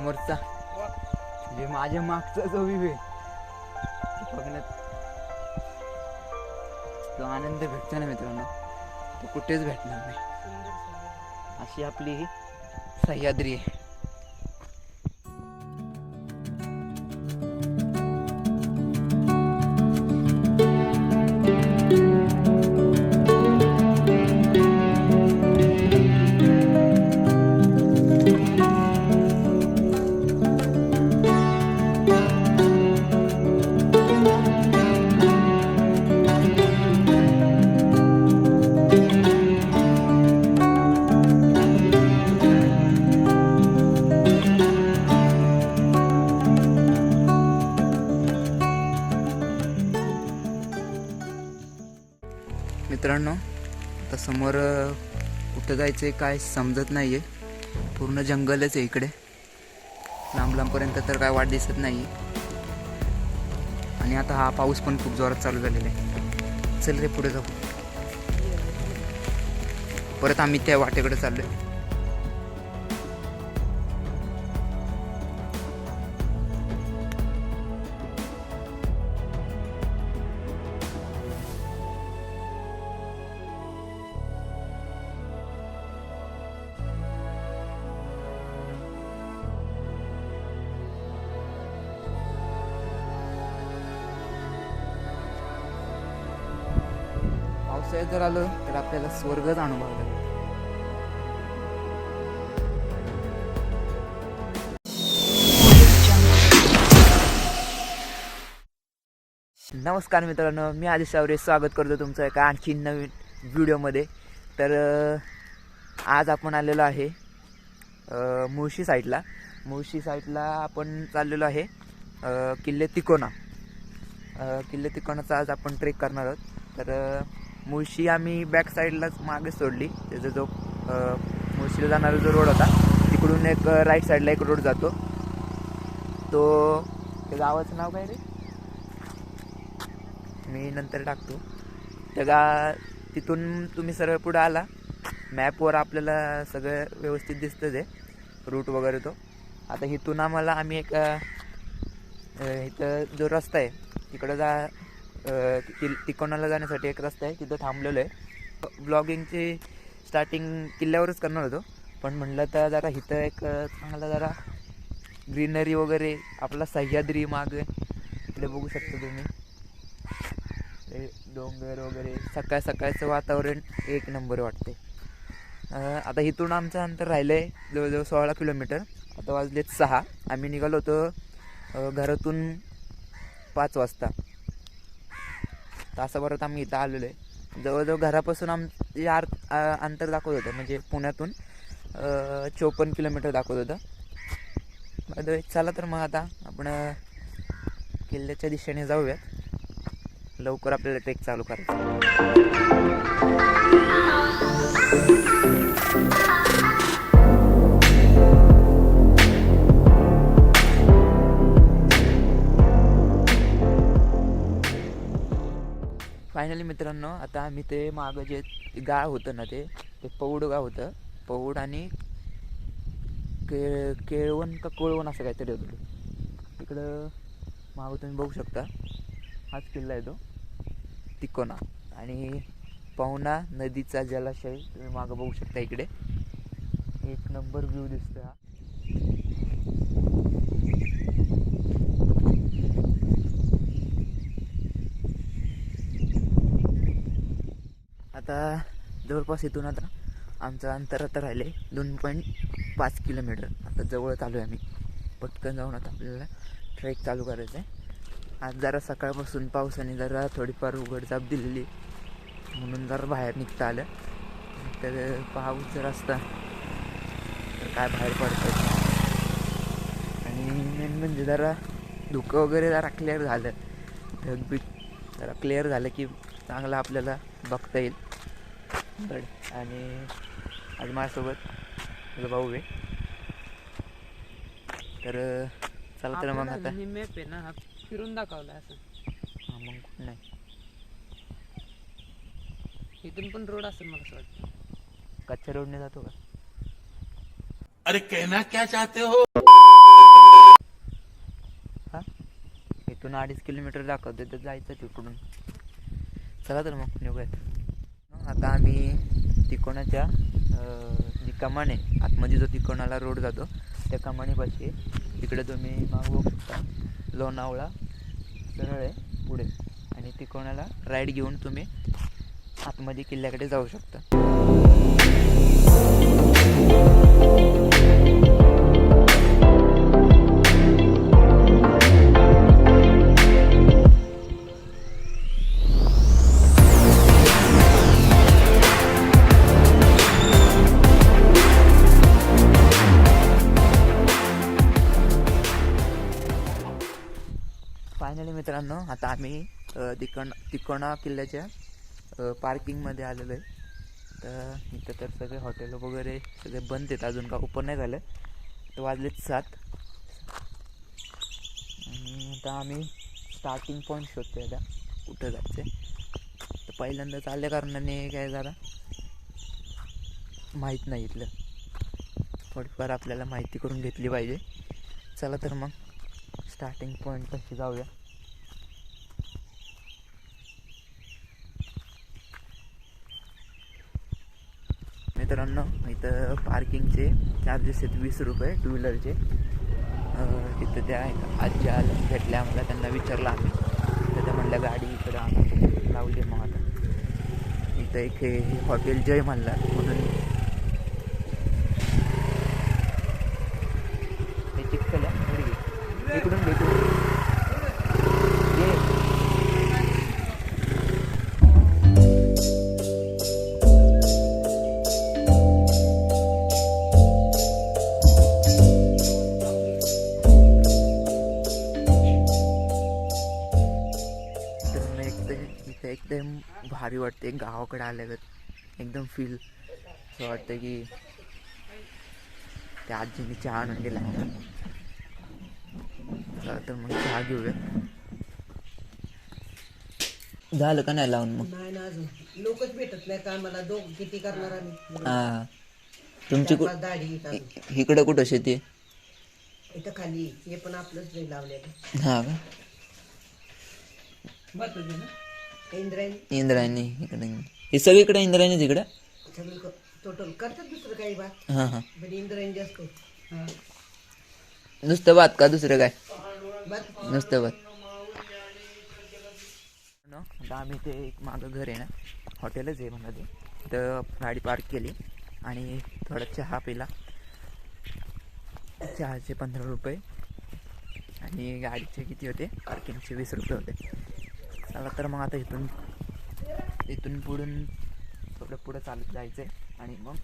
समोरचा म्हणजे माझ्या मागचा जो व्ह्यू आहे बघण्यात तो आनंद भेटतो ना मित्रांनो, तो कुठेच भेटणार नाही. अशी आपली ही सह्याद्री आहे. मित्रांनो आता समोर कुठं जायचं आहे काय समजत नाही आहे. पूर्ण जंगलच आहे इकडे, लांब लांबपर्यंत तर काय वाट दिसत नाही आहे. आणि आता हा पाऊस पण खूप जोरात चालू झालेला आहे. चल रे पुढे जाऊ. परत आम्ही त्या वाटेकडे चाललो आहे. पावसाळ्यात जर आलो तर आपल्याला स्वर्गच अनुभवायला लागेल. नमस्कार मित्रांनो, मी आदिश सावरे स्वागत करतो तुमचं एका आणखी नवीन व्हिडिओमध्ये. तर आज आपण आलेलो आहे मुळशी साईडला आपण चाललेलो आहे किल्ले तिकोना. किल्ले तिकोनाचा आज आपण ट्रेक करणार आहोत. तर मुळशी आम्ही बॅक साईडलाच मागे सोडली. त्याचा जो मुळशीला जाणारा जो रोड होता तिकडून एक राईट साईडला एक रोड जातो. तो त्या गावाचं नाव काय रे, मी नंतर टाकतो. तिथून तुम्ही सरळ पुढे आला, मॅपवर आपल्याला सगळं व्यवस्थित दिसतं ते रूट वगैरे. तो आता इथून आम्ही एक इथं जो रस्ता आहे तिकडं तिकोनाला जाण्यासाठी एक रस्ता आहे, तिथं थांबलेलो आहे. ब्लॉगिंगची स्टार्टिंग किल्ल्यावरच करणार होतो, पण म्हणलं तर जरा इथं एक चांगला जरा ग्रीनरी वगैरे, आपला सह्याद्री मागे इकडे बघू शकता तुम्ही, डोंगर वगैरे. सकाळचं वातावरण एक नंबर वाटते. आता इथून आमचं अंतर राहिलं आहे जवळजवळ 16 किलोमीटर. आता वाजलेत 6. आम्ही निघालो होतो घरातून 5 वाजता. तासाभरात आम्ही इथं आलेलो आहे. जवळजवळ घरापासून अंतर दाखवत होतं, म्हणजे पुण्यातून 54 किलोमीटर दाखवत होतं. चला तर मग आता आपण किल्ल्याच्या दिशेने जाऊयात. लवकर आपल्याला ट्रेक चालू करायचं. फायनली मित्रांनो, आता आम्ही ते मागं जे गाव होतं ना ते पौड गाव होतं. पौड आणि केळवण का कोळवण असं काहीतरी होतं. तिकडं मागं तुम्ही बघू शकता, हाच किल्ला आहे तो तिकोना. आणि पवना नदीचा जलाशय तुम्ही मागं बघू शकता. इकडे एक नंबर व्ह्यू दिसतो हा. आता जवळपास इथून आता आमचं अंतर आता राहिले 2.5 किलोमीटर. आता जवळ चालू आहे आम्ही. पटकन जाऊन आता आपल्याला ट्रेक चालू करायचं आहे. आज जरा सकाळपासून पावसाने जरा थोडीफार उघडझाप दिलेली, म्हणून जरा बाहेर निघता आलं. तर पाऊस जर असता तर काय बाहेर पडतं. आणि मेन म्हणजे जरा धुकं वगैरे जरा क्लिअर झालं, ढगबीट जरा क्लिअर झालं की चांगलं आपल्याला बघता येईल. आणि आज माझ्यासोबत तुझा भाऊ आहे. तर चला तर मग आता मॅप आहे ना, फिरून दाखवला असं. हां मग कुठं नाही, इथून पण रोड असेल मला असं वाटतं. कच्च्या रोडने जातो का? अरे कहना क्या चाहते हो? इथून 2.5 किलोमीटर दाखवते तर जायचं तिकडून. चला तर मग निघूयात. आता आम्ही तिकोणाच्या जी कमान आहे आतमध्ये जो तिकोणाला रोड जातो त्या कमानीपाशी तिकडे तुम्ही मागू शकता. लोणावळा सरळ आहे पुढे आणि तिकोणाला राईड घेऊन तुम्ही आतमध्ये किल्ल्याकडे जाऊ शकता. फायनली मित्रांनो आता आम्ही तिकोणा किल्ल्याच्या पार्किंगमध्ये आलेलो आहे. तर इथं तर सगळे हॉटेल वगैरे सगळे बंद आहेत, अजून का ओपन नाही झालं. तर वाजलेत 7 आणि आता आम्ही स्टार्टिंग पॉईंट शोधतो आता कुठं जायचं आहे. तर पहिल्यांदाच आल्या कारणाने काय जरा माहीत नाही इथलं, थोडीफार आपल्याला माहिती करून घेतली पाहिजे. चला तर मग स्टार्टिंग पॉईंट कशी जाऊया. मित्रांनो इथं पार्किंगचे चार्जेस आहेत 20 रुपये 2 व्हीलरचे. तिथं त्या आजी आल्या भेटल्या आम्हाला, त्यांना विचारलं आम्ही तर त्या म्हणल्या गाडी इकडं आणा लावली. मग आता इथं एक हे हॉटेल जय मल्हार म्हणून हे चिकल्या इकडून भेटू एकदम भारी वाटते. गावाकडे आल्यागत एकदम फील असं वाटतं की त्या आजीने चहा आणून दिला. तर मग चहा घेऊया. झालं का नाही लावून मग? नाही ना अजून लोकच भेटत नाही का मला, दोघ किती करणार आम्ही. हां तुमची दाढी इकडं कुठं शेती? इथं खाली हे पण आपलंच नाही लावलेलं. हां का इंद्रायणी इंद्रायणी इकडे हे सगळीकडे इंद्रायणीच इकडं सगळं टोटल करतात दुसरं काही बात, हां हां. पण इंद्रायणी जास्त नुसतं भात का दुसरं काय? बात. नुसतं भात. आता आम्ही ते एक मागं घर आहे ना, हॉटेलच आहे म्हणा ते, तर गाडी पार्क केली आणि थोडा चहा पिला. चहाचे 15 रुपये आणि गाडीचे किती होते पार्किंगचे 20 रुपये होते. चला तर मग आता इथून पुढून थोडं पुढं चालत जायचं आहे आणि मग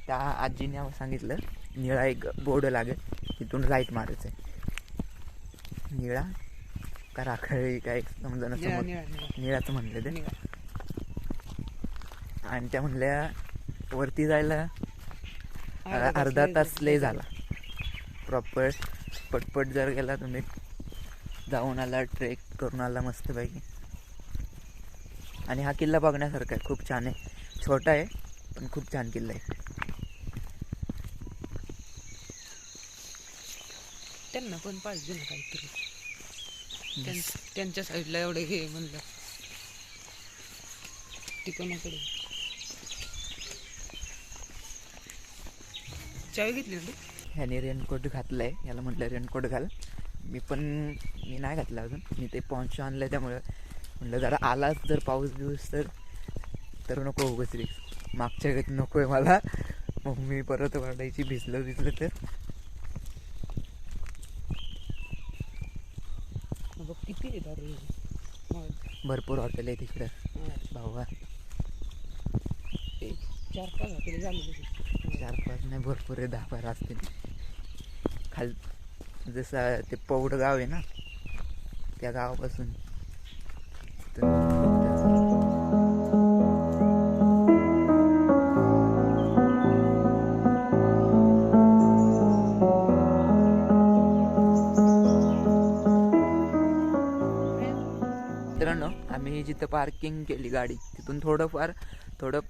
त्या आजीने सांगितलं निळा एक बोर्ड लागेल तिथून राईट मारायचं आहे. निळा का राखळी काय समजा समोर निळाचं म्हणलं ते. आणि त्या म्हणल्या वरती जायला अर्धा तास लय झाला. प्रॉपर पटपट जर गेला तुम्ही जाऊन आला, ट्रेक करून आला मस्तपैकी. आणि हा किल्ला बघण्यासारखा आहे, खूप छान आहे. छोटा आहे पण खूप छान किल्ला आहे. त्यांना पण पाहिजे ना काहीतरी, त्यांच्या साईडला एवढे हे म्हणलं तिकोणाकडे. चावी घेतली ना? ह्याने रेनकोट घातलाय, याला म्हटलं रेनकोट घाल. मी नाही घातला अजून, मी ते पॉन्चो आणलं त्यामुळं म्हटलं जरा आलाच जर पाऊस बिऊस तर नको उगाच रिक्स. मागच्या वेळेत नको आहे मला, मग मी परत वाढायची भिजलं तर. बघ किती आहे भरपूर हॉटेल आहे तिकडं भावा. 4-5 हॉटेल झाले. 4-5 नाही, भरपूर आहे, 10-12 असतील. जसं ते पौड गाव आहे ना, त्या गावापासून मित्रांनो आम्ही जिथं पार्किंग केली गाडी तिथून थोडं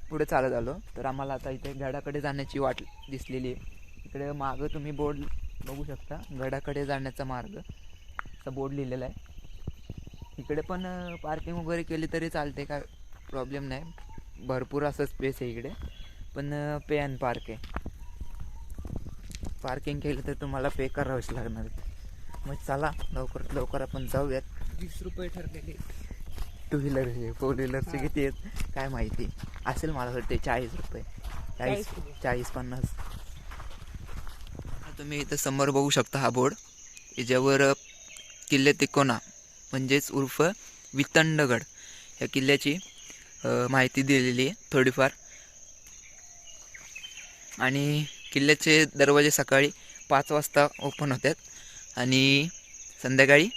पुढे चालत आलो तर आम्हाला आता इथे गडाकडे जाण्याची वाट दिसलेली आहे. इकडे मागं तुम्ही बोर्ड बघू शकता, गडाकडे जाण्याचा मार्ग असा बोर्ड लिहिलेला आहे. इकडे पण पार्किंग वगैरे केली तरी चालते, काय प्रॉब्लेम नाही. भरपूर असं स्पेस आहे इकडे, पण पे अँड पार्क आहे. पार्किंग केलं तर तुम्हाला पे करावंच लागणार. मग चला लवकरात लवकर आपण जाऊयात. 20 रुपये ठरलेले. टू व्हीलरचे, फोर व्हीलरचे किती आहेत काय माहिती. असेल मला वाटते 40 रुपये, 40-50. तुम्ही इथं समोर बघू शकता हा बोर्ड, याच्यावर किल्ले तिकोना म्हणजेच उर्फ वितंडगड या किल्ल्याची माहिती दिलेली आहे थोडीफार. आणि किल्ल्याचे दरवाजे सकाळी 5 वाजता ओपन होतात आणि संध्याकाळी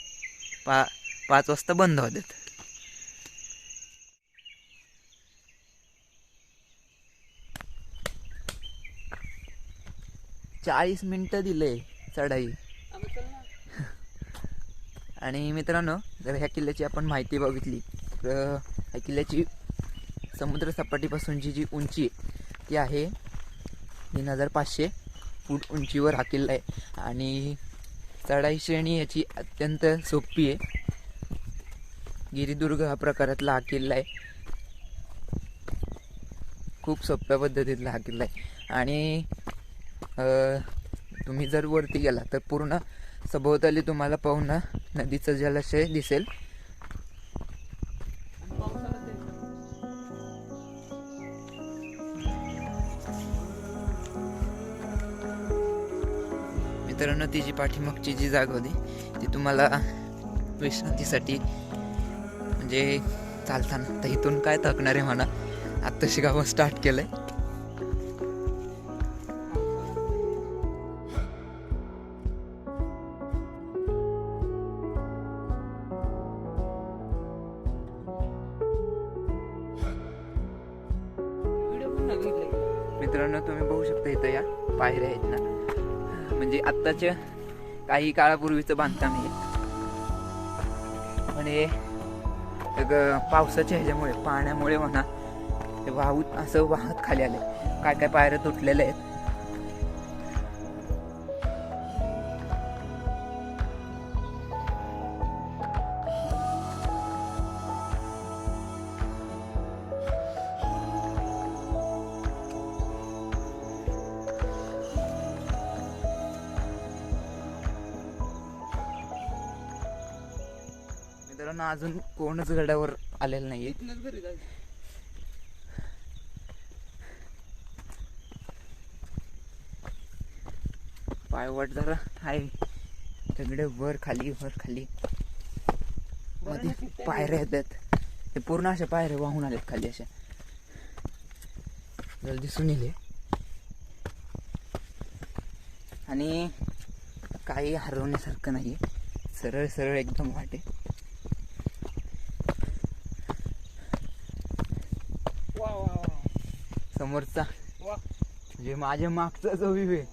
5 वाजता बंद होतात. चाळीस मिनटं दिले चढाई. आणि मित्रांनो, जर ह्या किल्ल्याची आपण माहिती बघितली तर ह्या किल्ल्याची समुद्रसपाटीपासूनची जी उंची ती आहे 3500 फूट उंचीवर हा किल्ला आहे. आणि चढाई श्रेणी याची अत्यंत सोपी आहे. गिरिदुर्ग हा प्रकारातला हा किल्ला आहे. खूप सोप्या पद्धतीतला हा किल्ला आहे. आणि तुम्ही जर वरती गेला तर पूर्ण सभोवताली तुम्हाला पाहून नदीचं जलाशय दिसेल. मित्रांनो, ती जी पाठीमागची जी जागा होती ती तुम्हाला विश्रांतीसाठी, म्हणजे चालताना. तर इथून काय थकणार आहे म्हणा, आत्ताशी गावं स्टार्ट केलंय. मित्रांनो, तुम्ही बघू शकता इथं या पायऱ्या आहेत ना, म्हणजे आत्ताच्या काही काळापूर्वीचं बांधकाम आहे. आणि पावसाच्या ह्याच्यामुळे, पाण्यामुळे म्हणा, ते असं वाहत खाली आले. काय काय पायऱ्या तुटलेल्या आहेत. मित्रांनो, अजून कोणच गडावर आलेलं नाहीये. पायवाट जरा आहे, सगळे वर खाली मध्ये पायऱ्या येतात. ते पूर्ण अशा पायऱ्या वाहून आल्यात खाली, अशा जरा दिसून येईल. आणि काही हरवण्यासारखं नाहीये, सरळ सरळ एकदम वाटे. समोरचा म्हणजे माझ्या मागचा जो व्ह्यू आहे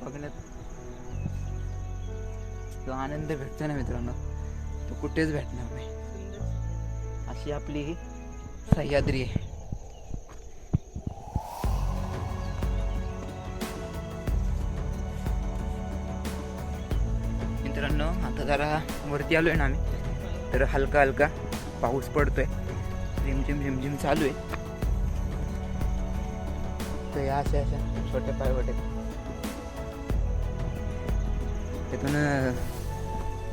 बघण्यात जो आनंद भेटतो ना मित्रांनो, तो कुठेच भेटणार नाही. अशी आपली सह्याद्री आहे. मित्रांनो, आता जरा वरती आलोय ना आम्ही, तर हलका हलका पाऊस पडतोय, रिमझिम चालू आहे. तर या अशा छोट्या पायवाट आहेत. त्यातून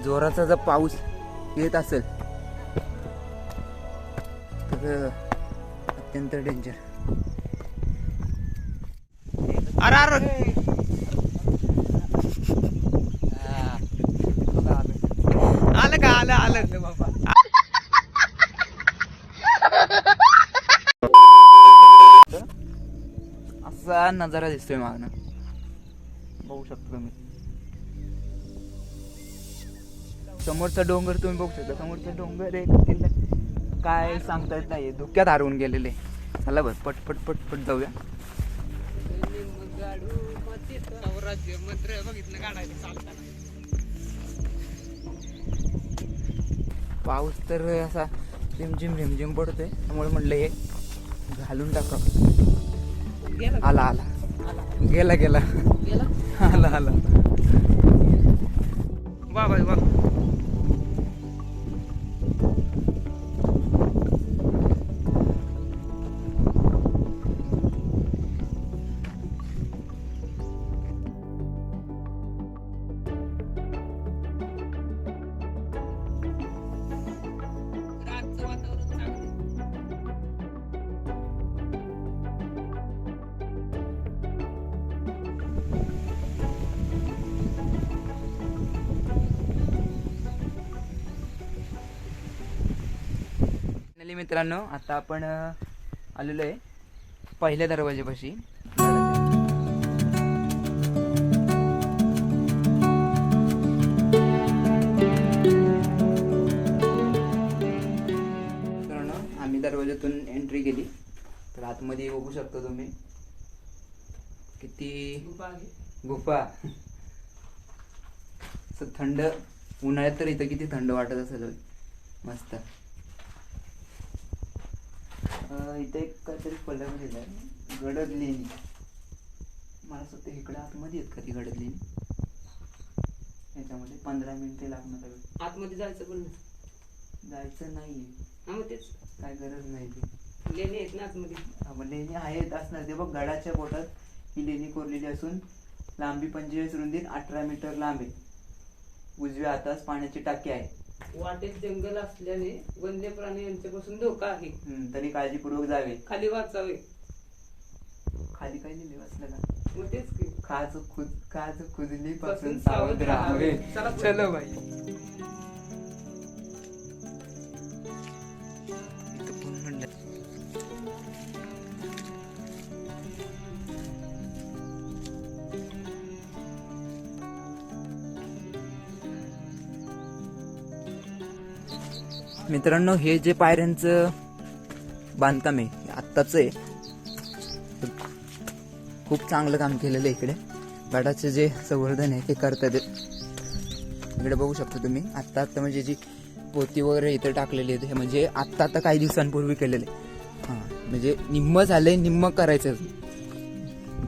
जोराचा जर पाऊस येत असेल तर अत्यंत डेंजर. अरे आलं बाबा. असा नजारा दिसतोय मागणं, बघू शकतो तुम्ही. समोरचा डोंगर तुम्ही बघू शकता. समोरचा डोंगर एक किल्ला काय सांगता येत नाही, धुक्यात हरवून गेलेले. चला बरं, पटपट जाऊया. पाऊस तर असा रिमझिम पडतोय, त्यामुळे म्हणलं हे घालून टाका. आला गेला आला. वा. मित्रांनो, आता आपण आलेलो आहे पहिल्या दरवाजेपाशी. मित्रांनो, आम्ही दरवाजातून एंट्री केली तर आतमध्ये बघू शकता तुम्ही किती गुफा. असं थंड उन्हाळ्यात तर इथं किती थंड वाटत असेल. मस्त. इथे एक काहीतरी फलक दिलाय, गडद लेणी. मला असं वाटतं इकडे आतमध्ये आहेत का ती गडद लेणी. याच्यामध्ये 15 मिनिटे लागणार आहे. आतमध्ये जायचं पण नाही. जायचं नाहीये, हा मग तेच काय गरज नाही ती. लेणी आहेत ना आतमध्ये. लेणी आहेत असणार ते बघ. गडाच्या बोटात ही लेणी कोरलेली असून लांबी 45 रुंदीत 18 मीटर लांब आहे. उजव्या हातास पाण्याची टाकी आहे. वाटेत जंगल असल्याने वन्य प्राणी यांच्यापासून धोका आहे. तरी काळजीपूर्वक जावे. खाली वाचावे. खाली काय लिहिले वाचलं का? मग तेच की खाज खुजली पासून पासून सावध राहावे. चला चलो बाई. इथं पूर्ण मित्रांनो, हे जे पायऱ्यांचं बांधकाम आहे आत्ताच आहे. खूप चांगलं काम केलेलं आहे इकडे. गडाचे जे संवर्धन आहे ते करतात. इकडे बघू शकता तुम्ही. आत्ता म्हणजे जी पोती वगैरे इथं टाकलेली आहे म्हणजे आत्ता काही दिवसांपूर्वी केलेले. हां, म्हणजे निम्म झालंय, निम्म करायचं.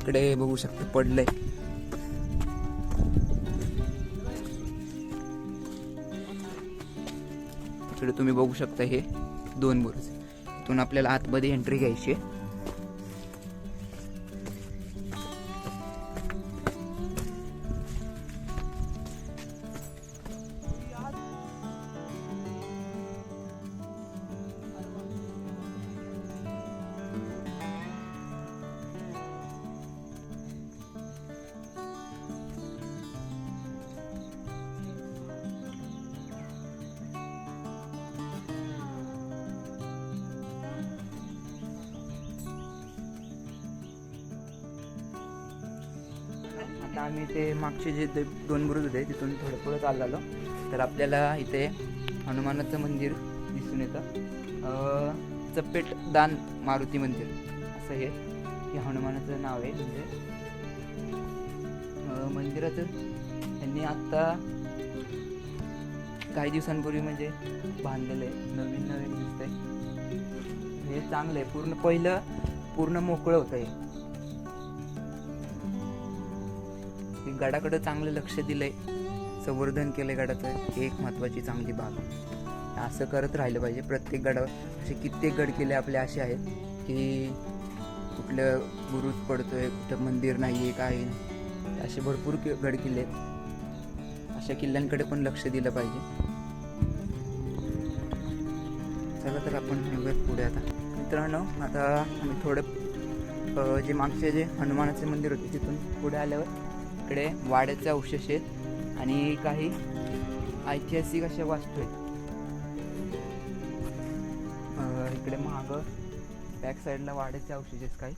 इकडे बघू शकता पडलंय. इकडे तुम्ही बघू शकता हे 2 बुरुज. इथून आपल्याला आतमध्ये एंट्री घ्यायची आहे. आता आम्ही ते मागचे जे 2 बुरुज होते तिथून थोडं पुढे चाललो तर आपल्याला इथे हनुमानाचं मंदिर दिसून येतं. चपेट दान मारुती मंदिर असं हे हनुमानाचं नाव आहे. म्हणजे मंदिराचं त्यांनी आत्ता काही दिवसांपूर्वी म्हणजे बांधलेलं आहे. नवीन दिसतंय. हे चांगलं आहे. पूर्ण मोकळं होतं हे. गडाकडे चांगलं लक्ष दिलंय, संवर्धन केलंय गडाचं. हे एक महत्वाची चांगली बाब. असं करत राहिलं पाहिजे. प्रत्येक गडावर असे कित्येक गड किल्ले आपले असे आहेत की कुठलं बुरुज पडतोय, कुठं मंदिर नाहीये, काय नाही. असे भरपूर गड किल्ले आहेत. अशा किल्ल्यांकडे पण लक्ष दिलं पाहिजे. चला तर आपण निघूयात पुढे. आता मित्रांनो, आता आम्ही थोडं जे मागचे जे हनुमानाचे मंदिर होते तिथून पुढे आल्यावर इकडे वाड्याचे अवशेष आहेत आणि काही ऐतिहासिक अशा वास्तू आहेत. इकडे मागं बॅक साईडला वाड्याचे अवशेष आहेत काही.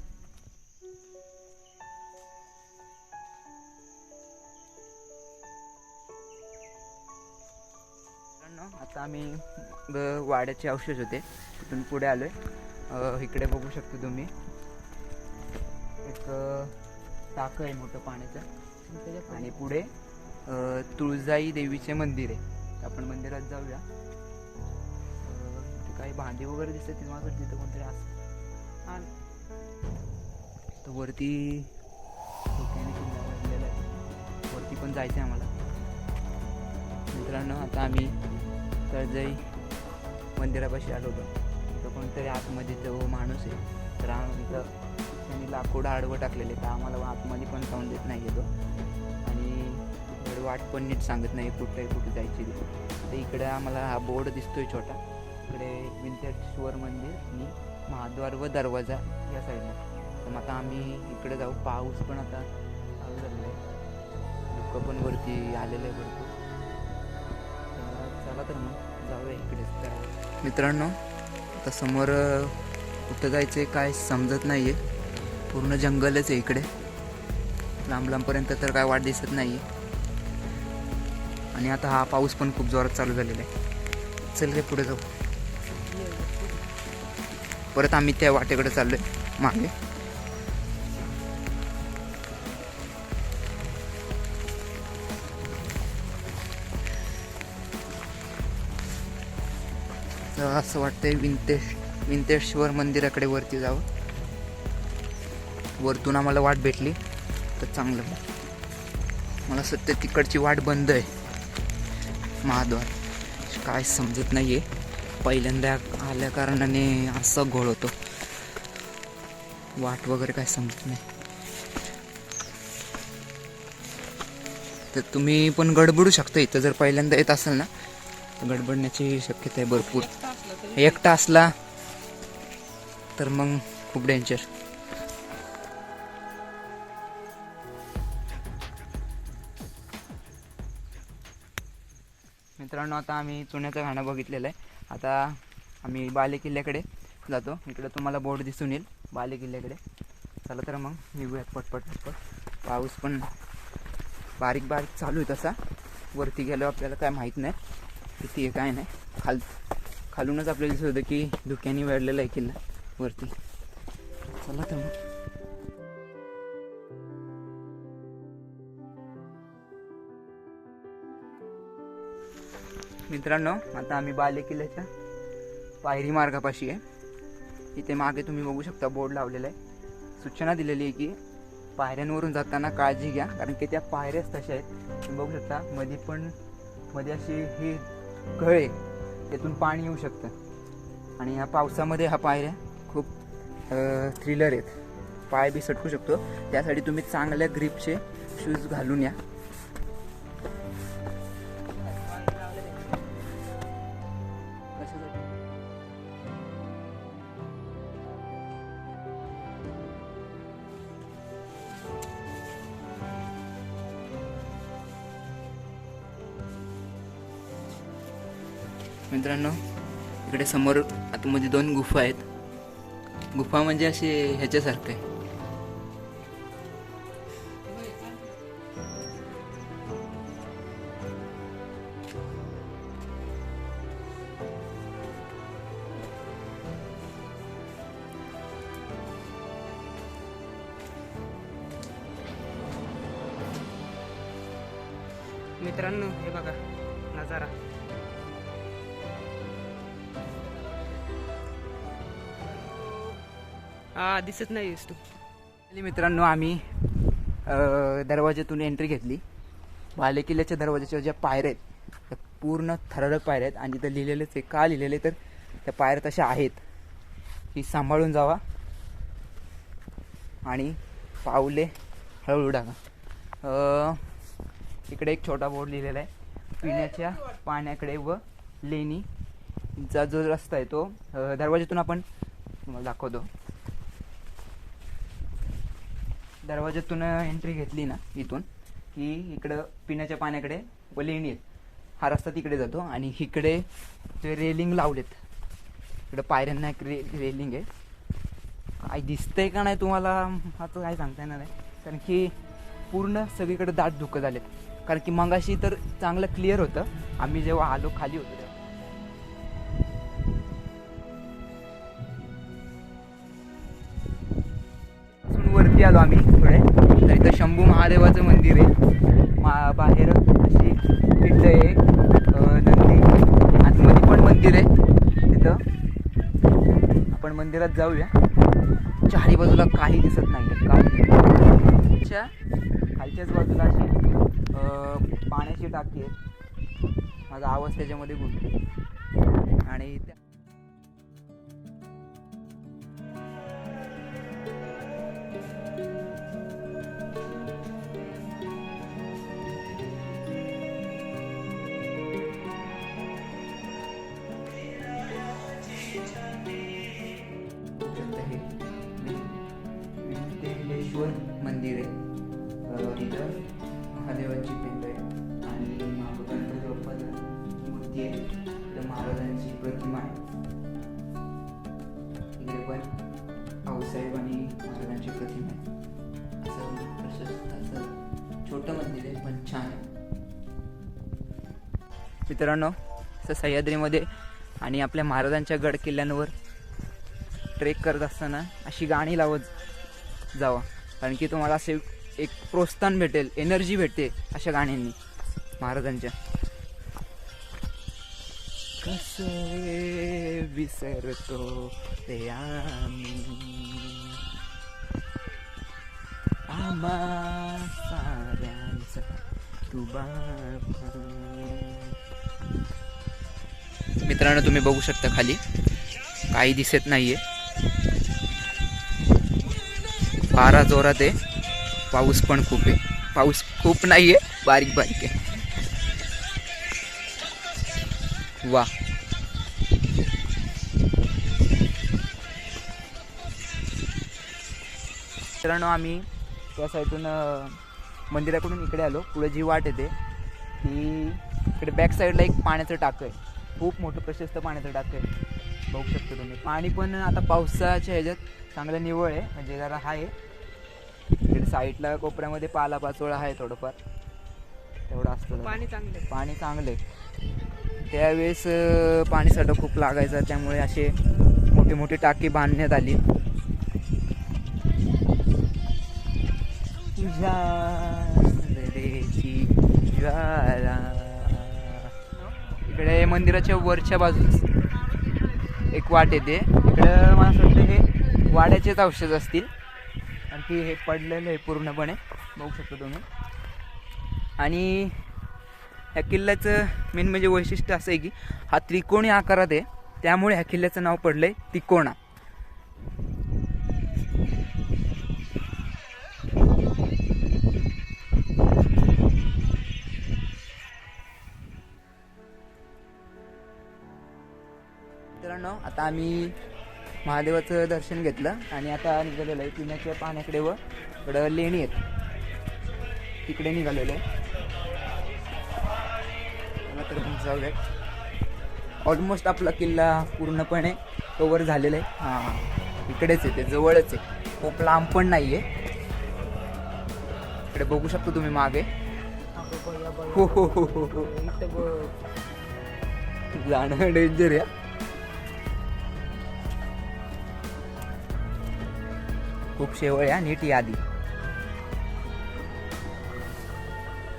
आता आम्ही वाड्याचे अवशेष होते तिथून पुढे आलोय. इकडे बघू शकतो तुम्ही एक टाकं आहे मोठं पाण्याचं आणि पुढे तुळजाई देवीचे मंदिर आहे. आपण मंदिरात जाऊया. काही भांडी वगैरे दिसते तेव्हा तिथं कोणतरी असं वरती डोक्याने किल्ला लागलेला आहे. वरती पण जायचं आहे आम्हाला. मित्रांनो, आता आम्ही तुळजाई मंदिरापाशी आलो होतो. तिथं कोणतरी आतमध्ये तो माणूस आहे तर आम्ही तिथं त्यांनी लाकूड आडवं टाकलेले तर आम्हाला आतमध्ये पण जाऊन देत नाही येतो आणि वाट पण नीट सांगत नाही कुठे जायची. तर इकडे आम्हाला हा बोर्ड दिसतोय छोटा. इकडे विंतेश्वर मंदिर आणि महाद्वार व दरवाजा या साईडला. तर मग आता आम्ही इकडे जाऊ. पाऊस पण आता चालू झालेला आहे. लोक पण वरती आलेले आहे भरपूर. चला तर मग जाऊया इकडेच. तर मित्रांनो, आता समोर कुठं जायचं आहे काय समजत नाही आहे. पूर्ण जंगलच आहे इकडे, लांब लांबपर्यंत तर काय वाट दिसत नाही आहे. आणि आता हा पाऊस पण खूप जोरात चालू झालेला आहे. चल रे पुढे जाऊ. परत आम्ही त्या वाटेकडे चाललो आहे मागे. तर असं वाटतंय विंतेश्वर मंदिराकडे वरती जावं. वरतून आम्हाला वाट भेटली तर चांगलं. मला सध्या तिकडची वाट बंद आहे, महाद्वार. काय समजत नाही आहे, पहिल्यांदा आल्या कारणाने असं घोळ होतो, वाट वगैरे काय समजत नाही. तर तुम्ही पण गडबडू शकता इथं, जर पहिल्यांदा येत असेल ना तर गडबडण्याची शक्यता आहे भरपूर. एकटा असला तर मग खूप डेंजर. मित्रांनो, आता आम्ही चुन्याचं घाणं बघितलेलं आहे. आता आम्ही बाले किल्ल्याकडे जातो. इकडे तुम्हाला बोर्ड दिसून येईल बाले किल्ल्याकडे. चला तर मग निघूयात पटपट. पाऊस पण बारीक बारीक चालू आहे तसा. वरती गेलो आपल्याला काय माहीत नाही किती आहे काय नाही. खालूनच आपल्याला दिसत होतं की धुक्याने वेढलेला आहे किल्ला वरती. चला तर मग. मित्रांनो, आता आम्ही बाले किल्ल्याच्या पायरी मार्गापाशी आहे. इथे मागे तुम्ही बघू शकता बोर्ड लावलेला आहे. सूचना दिलेली आहे की पायऱ्यांवरून जाताना काळजी घ्या, कारण की त्या पायऱ्याच तशा आहेत. तुम्ही बघू शकता मध्ये अशी ही कळ आहे, त्यातून पाणी येऊ शकतं. आणि या पावसामध्ये हा पायऱ्या खूप थ्रिलर आहेत, पाय बी सटकू शकतो. त्यासाठी तुम्ही चांगल्या ग्रिपचे शूज घालून या. मित्रांनो, इकडे समोर आतमध्ये 2 गुफा आहेत. गुफा म्हणजे असे ह्याच्यासारखं आहे. मित्रांनो, हे बघा नजारा. दिसत नाहीस तू. मित्रांनो, आम्ही दरवाज्यातून एंट्री घेतली. बाले किल्ल्याच्या दरवाज्याच्या ज्या पायऱ्या आहेत त्या पूर्ण थरारक पायऱ्या आहेत. आणि तिथं लिहिलेलेच आहे, का लिहिलेले तर त्या पायऱ्या तशा आहेत की सांभाळून जावा आणि पावले हळूहळू टाका. इकडे एक छोटा बोर्ड लिहिलेला आहे, पिण्याच्या पाण्याकडे व लेणीचा जो रस्ता आहे तो दरवाज्यातून आपण तुम्हाला दाखवतो. दरवाज्यातून एंट्री घेतली ना इथून की इकडं पिण्याच्या पाण्याकडे व लेणी आहेत, हा रस्ता तिकडे जातो. आणि इकडे जे रेलिंग लावलेत, इकडे पायऱ्यांना एक रेलिंग आहे. काय दिसतंय का नाही तुम्हाला आता काय सांगता येणार नाही, कारण की पूर्ण सगळीकडे दाट धुकं झालेत. कारण की मगाशी तर चांगलं क्लिअर होतं, आम्ही जेव्हा आलो खाली होतो तेव्हा. वरती आलो आम्ही थोडे, तर इथं शंभू महादेवाचं मंदिर आहे. बाहेर अशी पिंड आहे, नंदी, आतमध्ये पण मंदिर आहे. तिथं आपण मंदिरात जाऊया. चारी बाजूला काही दिसत नाही, खालच्याच बाजूला अशी पाण्याची टाकी आहे. माझा आवाज त्याच्यामध्ये गुंततो. आणि विंतेश्वर मंदिर आहे. इथं महादेवाची पिंड आहे आणि गणपती बाप्पाची मूर्ती आहे. इथं महाराजांची प्रतिमा आहे. शिवसाहेब आणि महाराजांची प्रतिमा आहे. असं प्रशस्त असं छोटं मंदिर आहे पण छान आहे. मित्रांनो, असं सह्याद्रीमध्ये आणि आपल्या महाराजांच्या गड किल्ल्यांवर ट्रेक करत असताना अशी गाणी लावत जावा, कारण की तुम्हाला असे एक प्रोत्साहन भेटेल, एनर्जी भेटते अशा गाण्यांनी महाराजांच्या. कसे विसरतो ते आम्हा साऱ्यांचा तू बाबा. मित्रांनो, तुम्ही बघू शकता खाली काही दिसत नाहीये, वारा जोरात आहे, पाऊस पण खूप आहे. पाऊस खूप नाहीये, बारीक बारीक आहे. वा, मित्रांनो, आम्ही त्या साईडून मंदिराकडून इकडे आलो. पुढे जी वाट येते ती इकडे बॅक साईडला एक पाण्याचं टाकं आहे, खूप मोठं प्रशस्त पाण्याचं टाकं आहे, बघू शकता तुम्ही. पाणी पण आता पावसाच्या ह्याच्यात चांगलं निवळ आहे, म्हणजे जरा आहे. इकडे साईडला कोपऱ्यामध्ये पालापाचोळा आहे थोडंफार, तेवढं असतं. पाणी चांगलं पाणी चांगलं आहे. त्यावेळेस पाणीसाठा खूप लागायचा, त्यामुळे असे मोठी मोठी टाकी बांधण्यात आली. ज्वाला इकडे मंदिराच्या वरच्या बाजूस एक वाट येते. इकडं मला असं वाटतं हे वाड्याचेच औषध असतील, आणखी हे पडलेलं आहे पूर्णपणे, बघू शकतो तुम्ही. आणि ह्या किल्ल्याचं मेन म्हणजे वैशिष्ट्य असं आहे की हा त्रिकोणी आकारात आहे, त्यामुळे ह्या किल्ल्याचं नाव पडलं आहे तिकोणा. मित्रांनो, आता आम्ही महादेवाचं दर्शन घेतलं आणि आता निघालेलं आहे पिण्याच्या पाण्याकडे व इकडं लेणी आहेत तिकडे निघालेलं आहे. तर जाऊया. ऑलमोस्ट आपला किल्ला पूर्णपणे कव्हर झालेला आहे. हां, इकडेच आहे, ते जवळच आहे, खूप लांब पण नाही आहे. इकडे बघू शकतो तुम्ही मागे. हो हो हो हो हो, जाणं डेंजर आहे. खूप शेवळ आहे, नीट यादी.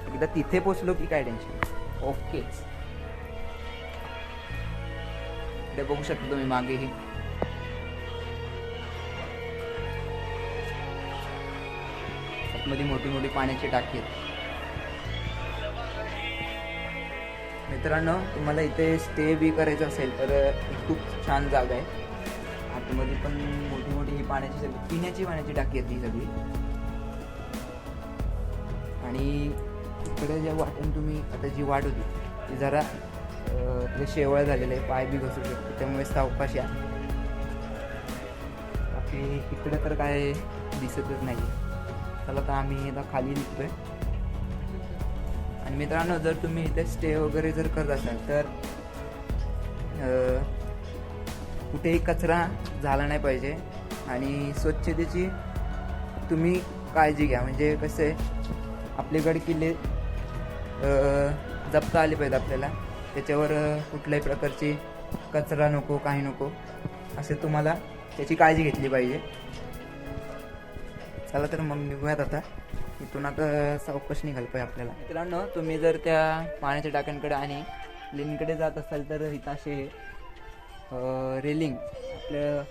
एकदा तिथे पोचलो की काय टेन्शन. ओके, इकडे बघू शकता तुम्ही मागेही. आतमध्ये मोठी मोठी पाण्याची टाकी आहेत. मित्रांनो, तुम्हाला इथे स्टे बी करायचं असेल तर खूप छान जागा आहे. आतमध्ये पण मोठी मोठी ही पाण्याची सगळी पिण्याची पाण्याची टाकी आहे ती सगळी. आणि इकडे ज्या वाटेन तुम्ही आता जी वाट होती ती जरा ते शेवळ झालेलं आहे, पाय बी घसरू शकतो, त्यामुळे सावकाश या. बाकी इकडे तर काय दिसतच नाही. चला आता आम्ही आता खाली निघतोय. आणि मित्रांनो, जर तुम्ही इथे स्टे वगैरे जर करत असाल तर कुठेही कचरा झाला नाही पाहिजे आणि स्वच्छतेची तुम्ही काळजी घ्या. म्हणजे कसं आहे, आपले गड किल्ले जपता आले पाहिजेत आपल्याला, त्याच्यावर कुठल्याही प्रकारची कचरा नको, काही नको, असे तुम्हाला त्याची काळजी घेतली पाहिजे. चला तर मग निघूयात आता इथून. आता सावकाश निघाल पाहिजे आपल्याला. मित्रांनो, तुम्ही जर त्या पाण्याच्या टाक्यांकडे आणि लेनकडे जात असाल तर इथं असे रेलिंग, आपलं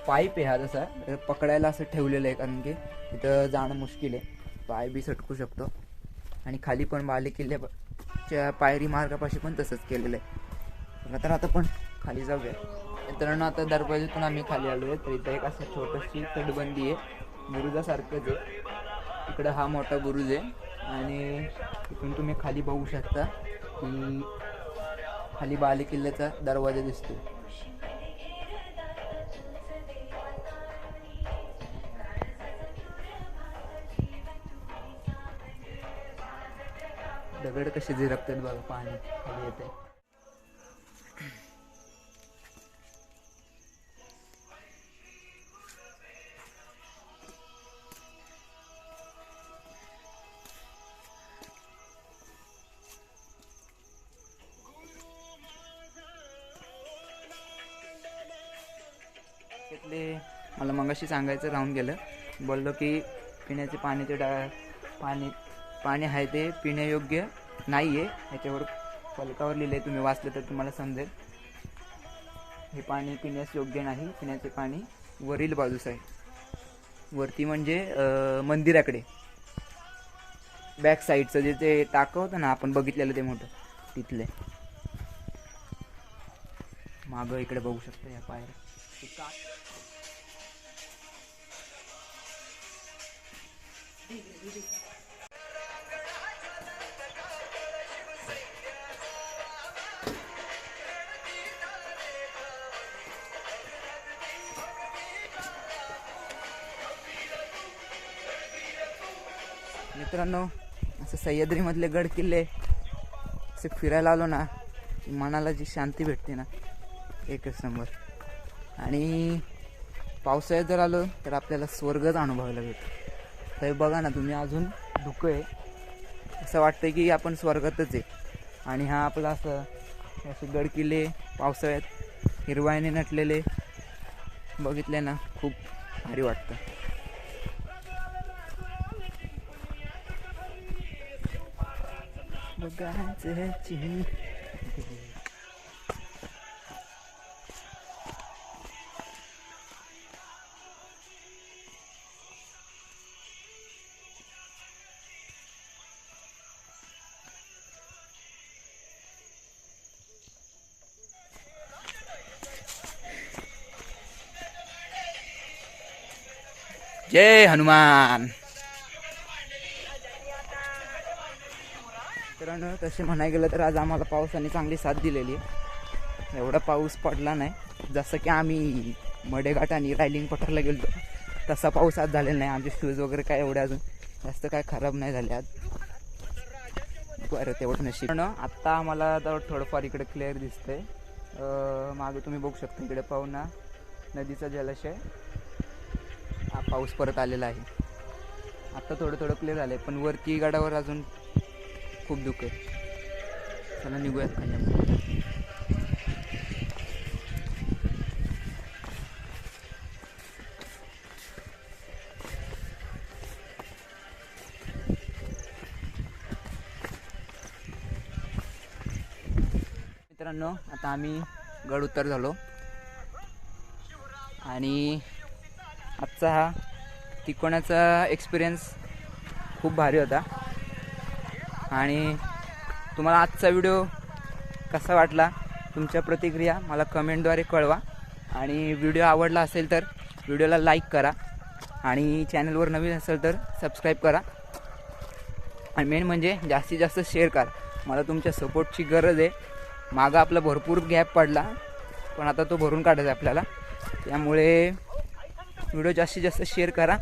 पाईप आहे हा जसा पकडायला असं ठेवलेलं आहे, कारण की इथं जाणं मुश्किल आहे, पाय बी सटकू शकतो. आणि खाली पण बाले किल्ल्याच्या पायरी मार्गापाशी पण तसंच केलेलं आहे. तर आता पण खाली जाऊया. मित्रांनो, आता दरवाजातून आम्ही खाली आलो आहे, तर इथं एक असं छोटीशी तटबंदी आहे, बुरुजासारखंच आहे. इकडं हा मोठा बुरुज आहे आणि इथून तुम्ही खाली बघू शकता की खाली बाले किल्ल्याचा दरवाजा दिसतो. दगड कसे झिरपतात बघा, पाणी खाली येते. त्यातले मला मगाशी सांगायचं राहून गेलं. बोललो की पिण्याचे पाण्याचे पाणी आहे ते पिण्यायोग्य नाही आहे. याच्यावर फलकावर लिहिले, तुम्ही वाचलं तर तुम्हाला समजेल. हे पाणी पिण्यास योग्य नाही. पिण्याचे पाणी वरील बाजूस आहे. वरती म्हणजे मंदिराकडे बॅक साईडचं जे ते टाकं होतं ना आपण बघितलेलं ते मोठं, तिथले मागं इकडे बघू शकता या पायऱ्या. मित्रांनो, असं सह्याद्रीमधले गड किल्ले असे फिरायला आलो ना, मनाला जी शांती भेटते ना, एकच नंबर. आणि पावसाळ्यात जर आलो तर आपल्याला स्वर्गच अनुभवायला भेटतो. तर बघा ना तुम्ही, अजून धुकं आहे, असं वाटतं की आपण स्वर्गातच आहे. आणि हा आपला असं असे गड किल्ले पावसाळ्यात हिरवाईने नटलेले बघितले ना, खूप भारी वाटतं. जय हनुमान. मित्रांनो, तसे म्हणायला गेलं तर आज आम्हाला पावसाने चांगली साथ दिलेली आहे. एवढा पाऊस पडला नाही, जसं की आम्ही मडेघाट आणि रायलिंग पठारला गेलो तसा पाऊस आज झालेला नाही. आमचे शूज वगैरे काय एवढे अजून जास्त काय खराब नाही झाले आज. बरं, तेवढं नशीब. पण आत्ता आम्हाला थोडंफार इकडे क्लिअर दिसतंय. मागे तुम्ही बघू शकता, इकडे पाहुणा नदीचा जलाशय हा पाऊस परत आलेला आहे. आत्ता थोडं क्लिअर झालं आहे, पण वरती गडावर अजून खूप दुःख आहे. चला निघूयात खाली. मित्रांनो, आता आम्ही गड उतर झालो आणि आजचा हा तिकोण्याचा एक्सपिरियन्स खूप भारी होता. आणि तुम्हाला आजचा व्हिडिओ कसा वाटला, तुमच्या प्रतिक्रिया मला कमेंटद्वारे कळवा. आणि व्हिडिओ आवडला असेल तर व्हिडिओला लाईक करा आणि चॅनलवर नवीन असेल तर सबस्क्राईब करा. आणि मेन म्हणजे जास्तीत जास्त शेअर करा. मला तुमच्या सपोर्टची गरज आहे. मागं आपला भरपूर गॅप पडला, पण आता तो भरून काढायचा आपल्याला. त्यामुळे व्हिडिओ जास्तीत जास्त शेअर करा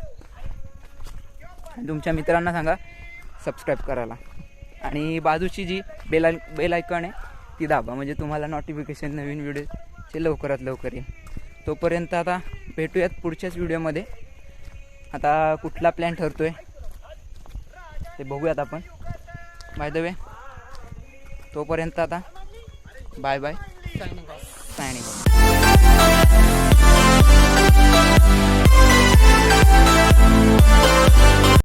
आणि तुमच्या मित्रांना सांगा सबस्क्राईब करायला. आणि बाजूची जी बेल आयकॉन आहे ती दाबा, म्हणजे तुम्हाला नोटिफिकेशन नवीन व्हिडिओचे लवकरात लवकर येईल. तोपर्यंत आता भेटूयात पुढच्याच व्हिडिओमध्ये. आता कुठला प्लॅन ठरतो आहे ते बघूयात आपण. बाय द वे, तोपर्यंत आता बाय बाय.